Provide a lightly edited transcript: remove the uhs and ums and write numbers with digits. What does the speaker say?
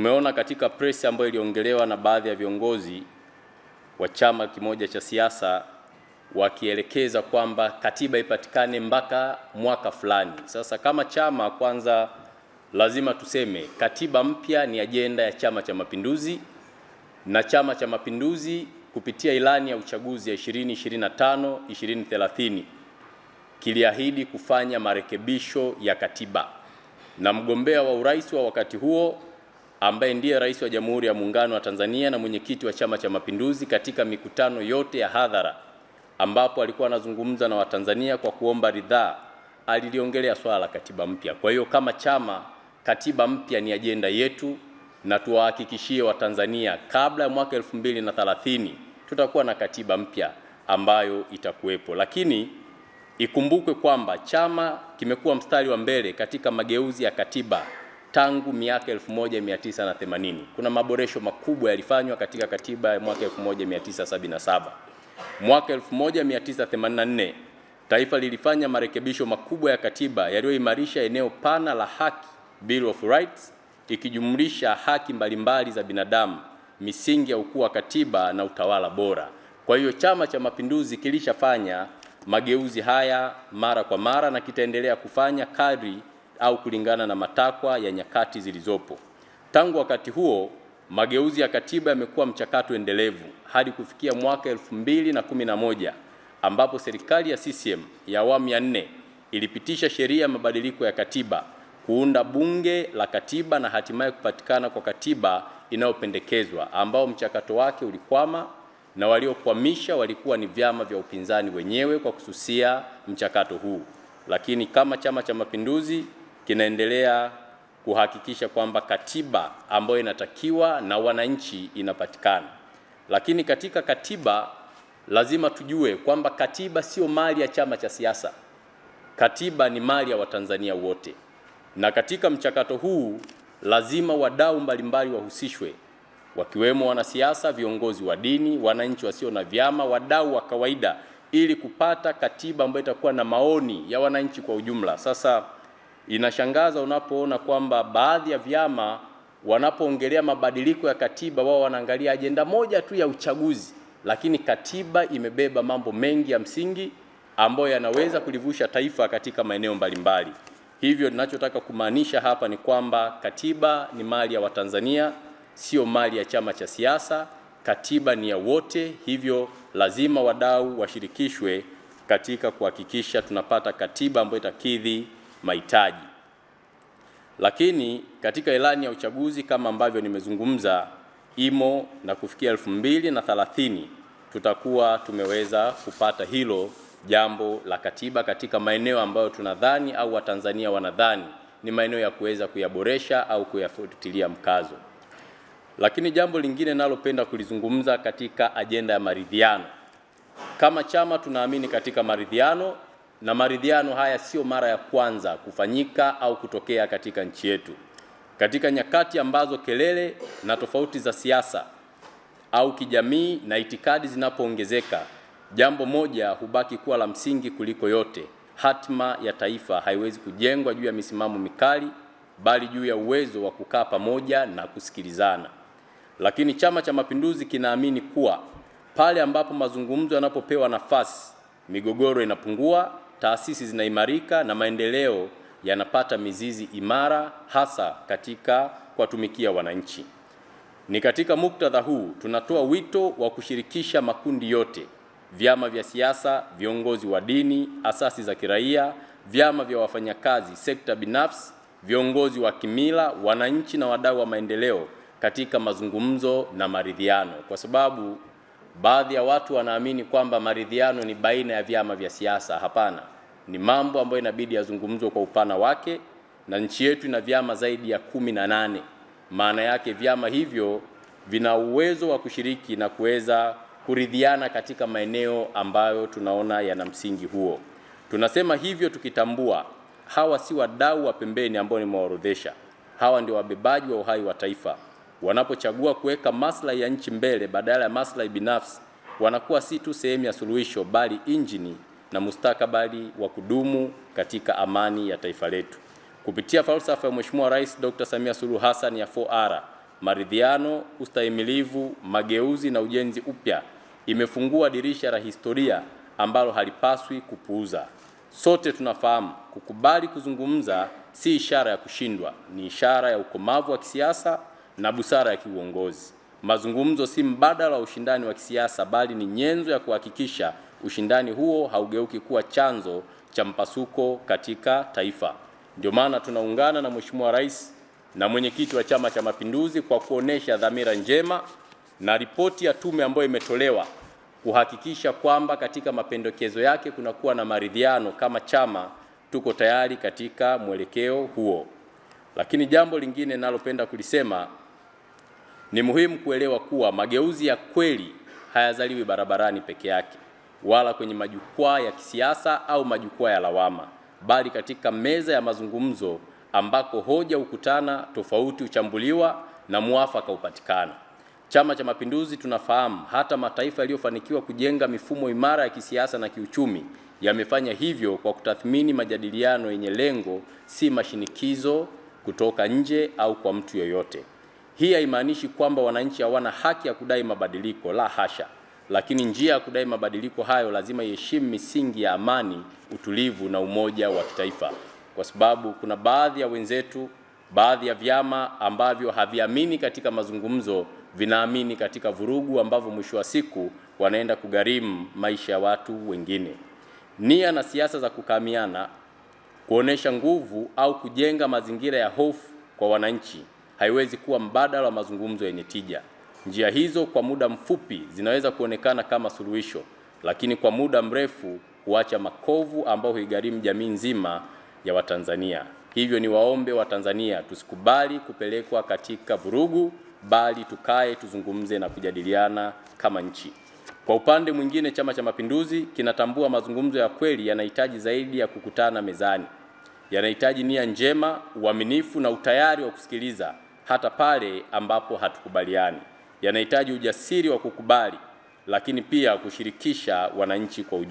Tumeona katika press ambayo iliongelewa na baadhi ya viongozi wa chama kimoja cha siasa wakielekeza kwamba katiba ipatikane mpaka mwaka fulani. Sasa kama chama, kwanza lazima tuseme katiba mpya ni ajenda ya Chama cha Mapinduzi, na Chama cha Mapinduzi kupitia ilani ya uchaguzi ya 2025-2030 kiliahidi kufanya marekebisho ya katiba, na mgombea wa urais wa wakati huo ambaye ndiye Rais wa Jamhuri ya Muungano wa Tanzania na mwenyekiti wa Chama cha Mapinduzi, katika mikutano yote ya hadhara ambapo alikuwa anazungumza na Watanzania kwa kuomba ridhaa, aliliongelea swala la katiba mpya. Kwa hiyo kama chama, katiba mpya ni ajenda yetu, na tuwahakikishie Watanzania kabla ya mwaka 2030 tutakuwa na katiba mpya ambayo itakuwepo. Lakini ikumbukwe kwamba chama kimekuwa mstari wa mbele katika mageuzi ya katiba tangu miaka 1980. Kuna maboresho makubwa yalifanywa katika katiba ya mwaka 1977. Mwaka 1984 taifa lilifanya marekebisho makubwa ya katiba yaliyoimarisha eneo pana la haki, Bill of Rights, ikijumlisha haki mbalimbali za binadamu, misingi ya ukuu wa katiba na utawala bora. Kwa hiyo Chama cha Mapinduzi kilishafanya mageuzi haya mara kwa mara na kitaendelea kufanya kadri au kulingana na matakwa ya nyakati zilizopo. Tangu wakati huo, mageuzi ya katiba yamekuwa mchakato endelevu hadi kufikia mwaka 2011 ambapo serikali ya CCM ya awamu ya 4 ilipitisha sheria ya mabadiliko ya katiba, kuunda bunge la katiba na hatimaye kupatikana kwa katiba inayopendekezwa, ambao mchakato wake ulikwama na waliokwamisha walikuwa ni vyama vya upinzani wenyewe kwa kususia mchakato huu. Lakini kama Chama cha Mapinduzi kinaendelea kuhakikisha kwamba katiba ambayo inatakiwa na wananchi inapatikana. Lakini katika katiba lazima tujue kwamba katiba sio mali ya chama cha siasa. Katiba ni mali ya Watanzania wote. Na katika mchakato huu lazima wadau mbalimbali wahusishwe, wakiwemo wanasiasa, viongozi wa dini, wananchi wasio na vyama, wadau wa kawaida, ili kupata katiba ambayo itakuwa na maoni ya wananchi kwa ujumla. Sasa inashangaza unapoona kwamba baadhi ya vyama wanapoongelea mabadiliko ya katiba, wao wanaangalia ajenda moja tu ya uchaguzi, lakini katiba imebeba mambo mengi ya msingi ambayo yanaweza kulivusha taifa katika maeneo mbalimbali. Hivyo ninachotaka kumaanisha hapa ni kwamba katiba ni mali ya Watanzania, sio mali ya chama cha siasa. Katiba ni ya wote, hivyo lazima wadau washirikishwe katika kuhakikisha tunapata katiba ambayo itakidhi mahitaji. Lakini katika ilani ya uchaguzi kama ambavyo nimezungumza, imo na kufikia 2030 tutakuwa tumeweza kupata hilo jambo la katiba katika maeneo ambayo tunadhani au Watanzania wanadhani ni maeneo ya kuweza kuyaboresha au kuyafutilia mkazo. Lakini jambo lingine nalopenda kulizungumza katika ajenda ya maridhiano. Kama chama tunaamini katika maridhiano, na maridhiano haya sio mara ya kwanza kufanyika au kutokea katika nchi yetu. Katika nyakati ambazo kelele na tofauti za siasa au kijamii na itikadi zinapoongezeka, jambo moja hubaki kuwa la msingi kuliko yote: hatima ya taifa haiwezi kujengwa juu ya misimamo mikali, bali juu ya uwezo wa kukaa pamoja na kusikilizana. Lakini Chama cha Mapinduzi kinaamini kuwa pale ambapo mazungumzo yanapopewa nafasi, migogoro inapungua, taasisi zinaimarika na maendeleo yanapata mizizi imara, hasa katika kuwatumikia wananchi. Ni katika muktadha huu tunatoa wito wa kushirikisha makundi yote: vyama vya siasa, viongozi wa dini, asasi za kiraia, vyama vya wafanyakazi, sekta binafsi, viongozi wa kimila, wananchi na wadau wa maendeleo katika mazungumzo na maridhiano, kwa sababu baadhi ya watu wanaamini kwamba maridhiano ni baina ya vyama vya siasa. Hapana, ni mambo ambayo inabidi yazungumzwe kwa upana wake, na nchi yetu ina vyama zaidi ya 18. Maana yake vyama hivyo vina uwezo wa kushiriki na kuweza kuridhiana katika maeneo ambayo tunaona yana msingi huo. Tunasema hivyo tukitambua hawa si wadau wa pembeni ambao nimewaorodhesha. Hawa ndio wabebaji wa uhai wa taifa. Wanapochagua kuweka maslahi ya nchi mbele badala ya maslahi binafsi, wanakuwa si tu sehemu ya suluhisho, bali injini na mustakabali wa kudumu katika amani ya taifa letu. Kupitia falsafa ya Mheshimiwa Rais Dr. Samia Suluhu Hassan ya 4R, maridhiano, ustahimilivu, mageuzi na ujenzi upya imefungua dirisha la historia ambalo halipaswi kupuuza. Sote tunafahamu kukubali kuzungumza si ishara ya kushindwa, ni ishara ya ukomavu wa kisiasa na busara ya kiuongozi. Mazungumzo si mbadala wa ushindani wa kisiasa, bali ni nyenzo ya kuhakikisha ushindani huo haugeuki kuwa chanzo cha mpasuko katika taifa. Ndio maana tunaungana na Mheshimiwa Rais na mwenyekiti wa Chama cha Mapinduzi kwa kuonesha dhamira njema na ripoti ya tume ambayo imetolewa kuhakikisha kwamba katika mapendekezo yake kunakuwa na maridhiano. Kama chama tuko tayari katika mwelekeo huo. Lakini jambo lingine nalopenda kulisema, ni muhimu kuelewa kuwa mageuzi ya kweli hayazaliwi barabarani peke yake, wala kwenye majukwaa ya kisiasa au majukwaa ya lawama, bali katika meza ya mazungumzo ambako hoja hukutana, tofauti huchambuliwa na muafaka hupatikana. Chama cha Mapinduzi tunafahamu hata mataifa yaliyofanikiwa kujenga mifumo imara ya kisiasa na kiuchumi yamefanya hivyo kwa kutathmini majadiliano yenye lengo, si mashinikizo kutoka nje au kwa mtu yoyote. Hii haimaanishi kwamba wananchi hawana haki ya kudai mabadiliko, la hasha. Lakini njia ya kudai mabadiliko hayo lazima iheshimu misingi ya amani, utulivu na umoja wa kitaifa, kwa sababu kuna baadhi ya wenzetu, baadhi ya vyama ambavyo haviamini katika mazungumzo, vinaamini katika vurugu ambavyo mwisho wa siku wanaenda kugharimu maisha ya watu wengine. Nia na siasa za kukamiana, kuonesha nguvu au kujenga mazingira ya hofu kwa wananchi haiwezi kuwa mbadala wa mazungumzo yenye tija. Njia hizo kwa muda mfupi zinaweza kuonekana kama suluhisho, lakini kwa muda mrefu huacha makovu ambao huigharimu jamii nzima ya Watanzania. Hivyo ni waombe Watanzania tusikubali kupelekwa katika vurugu, bali tukae tuzungumze na kujadiliana kama nchi. Kwa upande mwingine, Chama cha Mapinduzi kinatambua mazungumzo ya kweli yanahitaji zaidi ya kukutana mezani. Yanahitaji nia njema, uaminifu na utayari wa kusikiliza hata pale ambapo hatukubaliani. Yanahitaji ujasiri wa kukubali, lakini pia kushirikisha wananchi kwa ujumla.